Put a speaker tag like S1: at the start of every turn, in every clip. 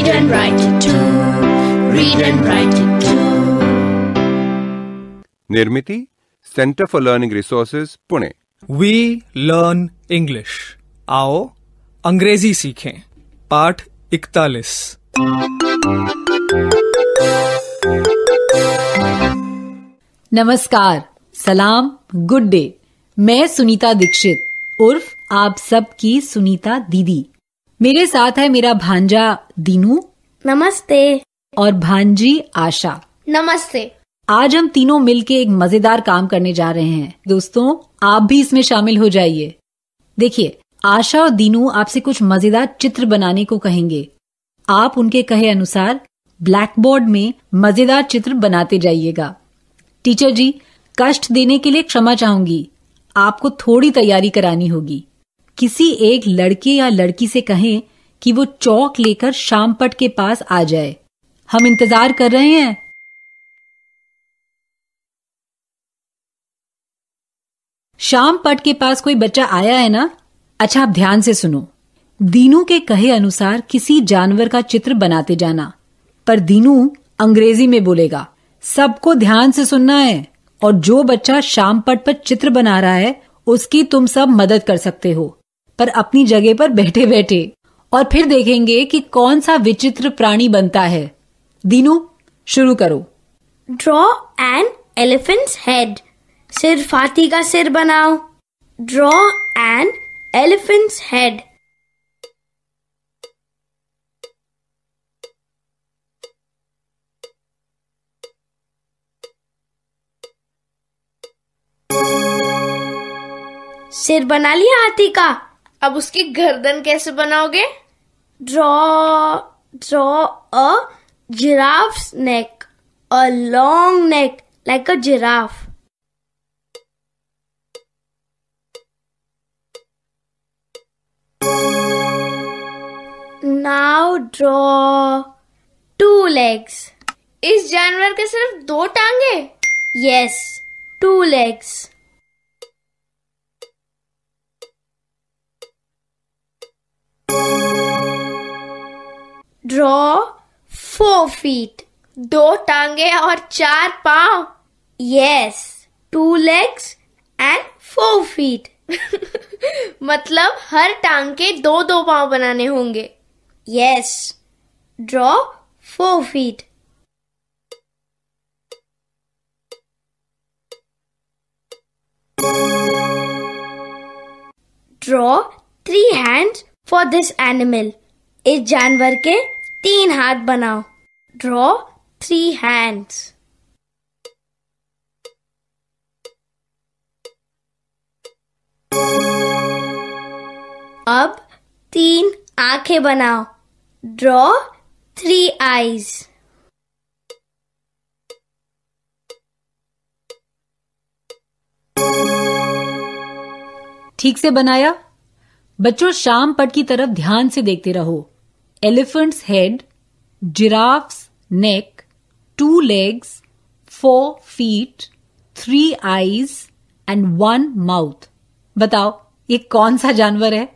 S1: Read and write it too. Read and write it too.
S2: Nirmiti centre for learning resources Pune.
S3: We learn English. आओ अंग्रेजी सीखें। पाठ 41।
S4: नमस्कार, सलाम, गुड डे। मैं सुनीता दीक्षित उर्फ आप सबकी सुनीता दीदी। मेरे साथ है मेरा भांजा दीनू।
S5: नमस्ते।
S4: और भांजी आशा।
S5: नमस्ते।
S4: आज हम तीनों मिलके एक मजेदार काम करने जा रहे हैं। दोस्तों, आप भी इसमें शामिल हो जाइए। देखिए, आशा और दीनू आपसे कुछ मजेदार चित्र बनाने को कहेंगे। आप उनके कहे अनुसार ब्लैक बोर्ड में मजेदार चित्र बनाते जाइएगा। टीचर जी, कष्ट देने के लिए क्षमा चाहूंगी। आपको थोड़ी तैयारी करानी होगी। किसी एक लड़के या लड़की से कहें कि वो चौक लेकर शामपट के पास आ जाए। हम इंतजार कर रहे हैं। शामपट के पास कोई बच्चा आया है ना? अच्छा, आप ध्यान से सुनो। दीनू के कहे अनुसार किसी जानवर का चित्र बनाते जाना, पर दीनू अंग्रेजी में बोलेगा। सबको ध्यान से सुनना है, और जो बच्चा शामपट पर चित्र बना रहा है उसकी तुम सब मदद कर सकते हो, पर अपनी जगह पर बैठे बैठे। और फिर देखेंगे कि कौन सा विचित्र प्राणी बनता है। दीनू, शुरू करो।
S5: Draw an elephants head. सिर हाथी का सिर बनाओ। Draw an elephants head. सिर बना लिया हाथी का।
S6: अब उसकी गर्दन कैसे बनाओगे?
S5: Draw a giraffe's neck, a long neck like a giraffe. Now draw 2 legs.
S6: इस जानवर के सिर्फ 2 टांगे?
S5: Yes, 2 legs. Draw 4 feet.
S6: 2 टांगे और 4 पांव?
S5: Yes, 2 legs and 4 feet.
S6: मतलब हर टांग के 2-2 पांव बनाने होंगे।
S5: Yes, draw 4 feet. Draw 3 hands for this animal. इस जानवर के 3 हाथ बनाओ। Draw 3 hands. अब 3 आंखें बनाओ। Draw 3 eyes.
S4: ठीक से बनाया? बच्चों, शामपट की तरफ ध्यान से देखते रहो। Elephants head, giraffes neck, 2 legs, 4 feet, 3 eyes and 1 mouth। बताओ, ये कौन सा जानवर है?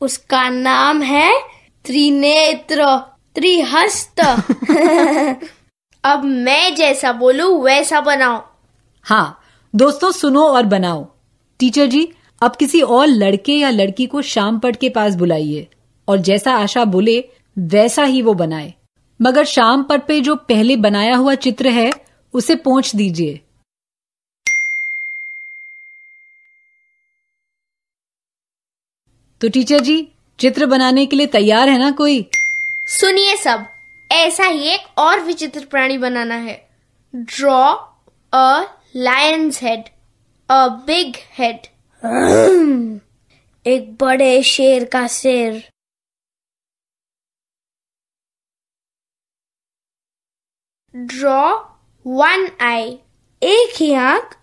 S5: उसका नाम है त्रिनेत्र, त्रिहस्त।
S6: अब मैं जैसा बोलूं वैसा बनाओ।
S4: हाँ दोस्तों, सुनो और बनाओ। टीचर जी, अब किसी और लड़के या लड़की को शामपट के पास बुलाइए और जैसा आशा बोले वैसा ही वो बनाए। मगर शामपट पे जो पहले बनाया हुआ चित्र है उसे पोंछ दीजिए। तो टीचर जी, चित्र बनाने के लिए तैयार है ना कोई?
S6: सुनिए सब, ऐसा ही एक और विचित्र प्राणी बनाना है। Draw a lion's head, a big head.
S5: एक बड़े शेर का सिर।
S6: Draw 1 eye.
S5: एक ही आंख।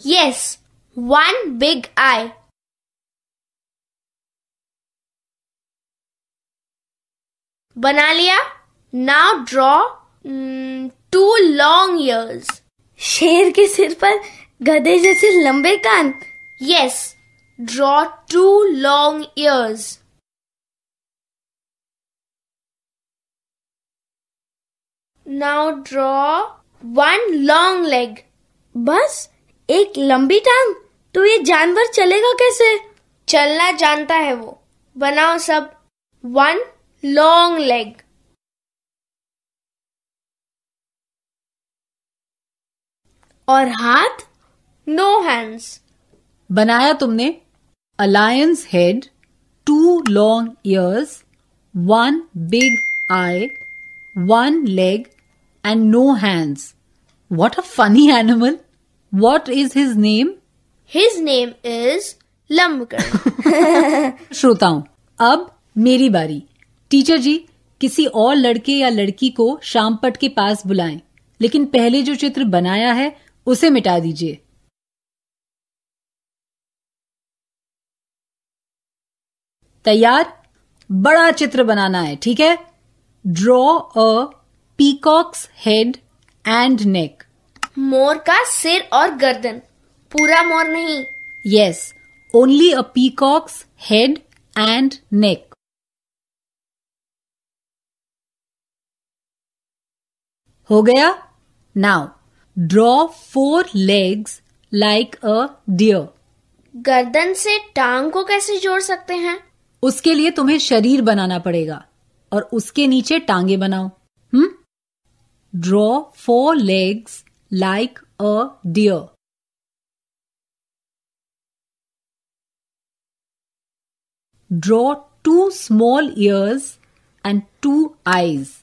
S6: Yes, 1 big eye. बना लिया? Now draw 2 long ears.
S5: शेर के सिर पर गधे जैसे लंबे कान।
S6: Yes, draw 2 long ears. Now draw one long leg.
S5: बस एक लंबी टांग? तो ये जानवर चलेगा कैसे?
S6: चलना जानता है वो. बनाओ सब. One long leg.
S5: और हाथ?
S6: No hands.
S4: बनाया तुमने a lion's head, 2 long ears, 1 big eye, 1 leg and no hands. What a funny animal. What is his name?
S6: His name is Lambkar.
S4: श्रोताओं, अब मेरी बारी. टीचर जी, किसी और लड़के या लड़की को शामपट के पास बुलाएं, लेकिन पहले जो चित्र बनाया है उसे मिटा दीजिए. तैयार? बड़ा चित्र बनाना है, ठीक है? Draw a peacock's head and neck.
S6: मोर का सिर और गर्दन. पूरा मोर नहीं.
S4: Yes, only a peacock's head and neck. हो गया? Now draw 4 legs like a deer.
S6: गर्दन से टांग को कैसे जोड़ सकते हैं?
S4: उसके लिए तुम्हें शरीर बनाना पड़ेगा और उसके नीचे टांगे बनाओ. Draw 4 legs like a deer. Draw 2 small ears and 2 eyes.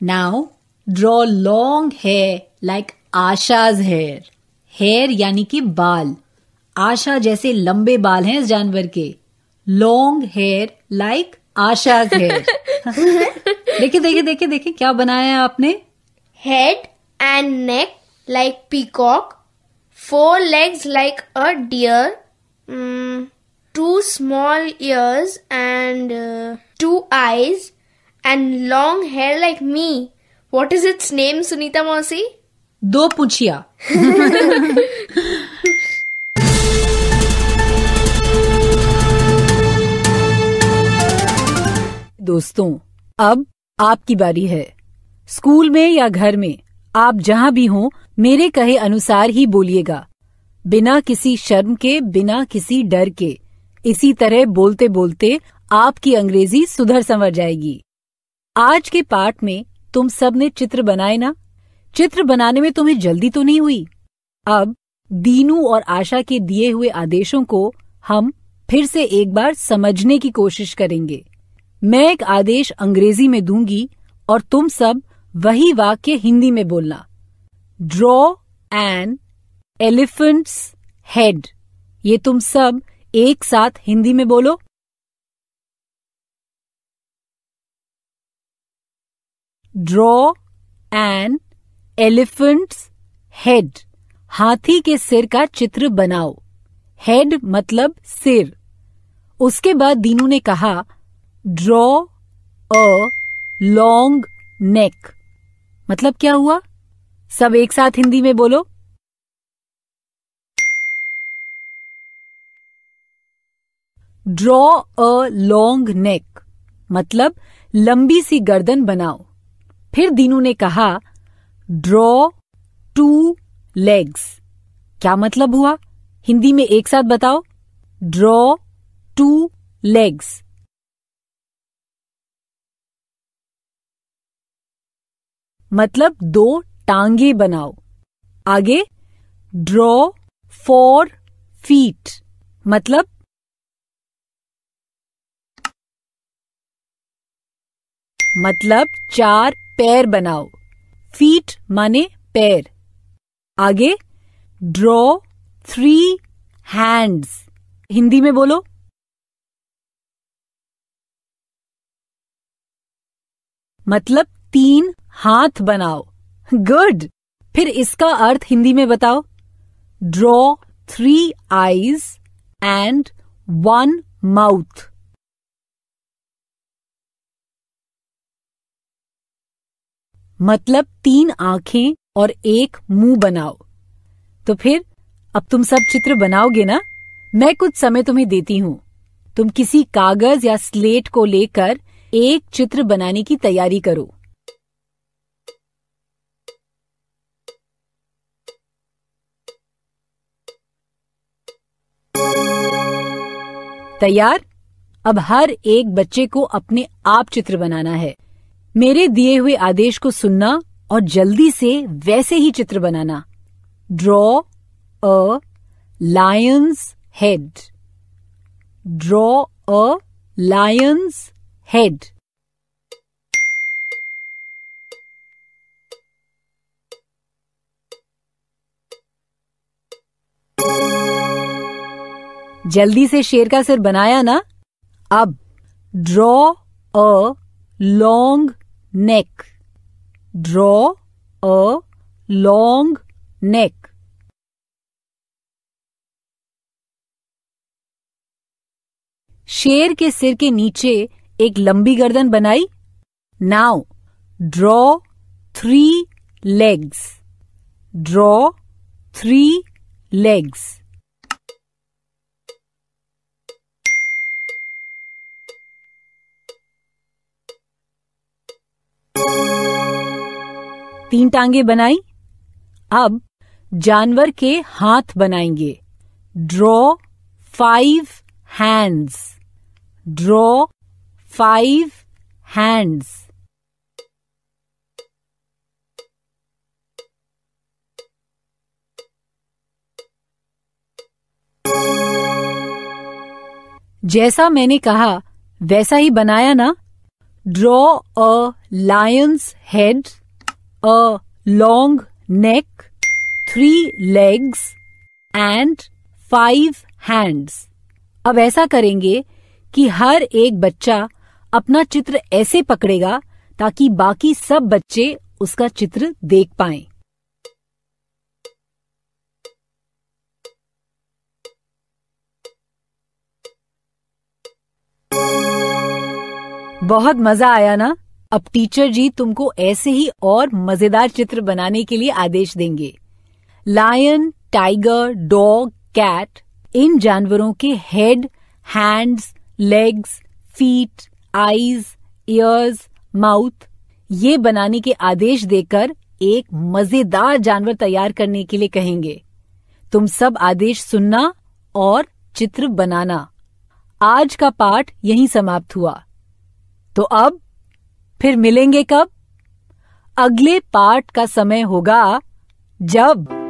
S4: Now draw long hair like Asha's hair. Hair यानी कि बाल. आशा जैसे लंबे बाल हैं इस जानवर के. Long hair like Asha's hair. देखिए क्या बनाया है आपने?
S6: Head and neck like peacock. 4 legs like a deer. 2 small ears and 2 eyes. And long hair like me. What is its name, Sunita Mausi?
S4: 2 पूछिया. दोस्तों, अब आपकी बारी है. स्कूल में या घर में, आप जहां भी हों, मेरे कहे अनुसार ही बोलिएगा. बिना किसी शर्म के, बिना किसी डर के. इसी तरह बोलते बोलते आपकी अंग्रेजी सुधर संवर जाएगी. आज के पाठ में तुम सब ने चित्र बनाए ना? चित्र बनाने में तुम्हें जल्दी तो नहीं हुई? अब दीनू और आशा के दिए हुए आदेशों को हम फिर से एक बार समझने की कोशिश करेंगे. मैं एक आदेश अंग्रेजी में दूंगी और तुम सब वही वाक्य हिंदी में बोलना. Draw an elephants head. ये तुम सब एक साथ हिंदी में बोलो. Draw an elephants head. हाथी के सिर का चित्र बनाओ. हेड मतलब सिर. उसके बाद दीनू ने कहा ड्रॉ अ लॉन्ग नेक. मतलब क्या हुआ? सब एक साथ हिंदी में बोलो. ड्रॉ अ लॉन्ग नेक मतलब लंबी सी गर्दन बनाओ. फिर दीनू ने कहा ड्रॉ 2 legs. क्या मतलब हुआ? हिंदी में एक साथ बताओ. Draw 2 legs. मतलब 2 टांगे बनाओ. आगे ड्रॉ 4 feet मतलब मतलब 4 पैर बनाओ. फीट माने पैर. आगे ड्रॉ 3 hands. हिंदी में बोलो. मतलब 3 हाथ बनाओ. गुड. फिर इसका अर्थ हिंदी में बताओ. Draw 3 eyes and 1 mouth. मतलब 3 आंखें और 1 मुंह बनाओ. तो फिर अब तुम सब चित्र बनाओगे ना? मैं कुछ समय तुम्हें देती हूं. तुम किसी कागज या स्लेट को लेकर एक चित्र बनाने की तैयारी करो। तैयार? अब हर एक बच्चे को अपने आप चित्र बनाना है। मेरे दिए हुए आदेश को सुनना और जल्दी से वैसे ही चित्र बनाना। Draw a lion's head. Draw a lion's head. जल्दी से शेर का सिर बनाया ना? अब draw a long neck. Draw a long neck. शेर के सिर के नीचे एक लंबी गर्दन बनाई। Now draw 3 legs। Draw 3 legs। तीन टांगे बनाई। अब जानवर के हाथ बनाएंगे। Draw 5 hands। Draw 5 hands। जैसा मैंने कहा वैसा ही बनाया ना? Draw a lion's head, a long neck, 3 legs and 5 hands। अब ऐसा करेंगे कि हर एक बच्चा अपना चित्र ऐसे पकड़ेगा ताकि बाकी सब बच्चे उसका चित्र देख पाएं। बहुत मजा आया ना? अब टीचर जी तुमको ऐसे ही और मजेदार चित्र बनाने के लिए आदेश देंगे। लायन, टाइगर, डॉग, कैट, इन जानवरों के head, hands, legs, feet, eyes, years, mouth ये बनाने के आदेश देकर एक मजेदार जानवर तैयार करने के लिए कहेंगे। तुम सब आदेश सुनना और चित्र बनाना। आज का पाठ यहीं समाप्त हुआ। तो अब फिर मिलेंगे कब? अगले पाठ का समय होगा जब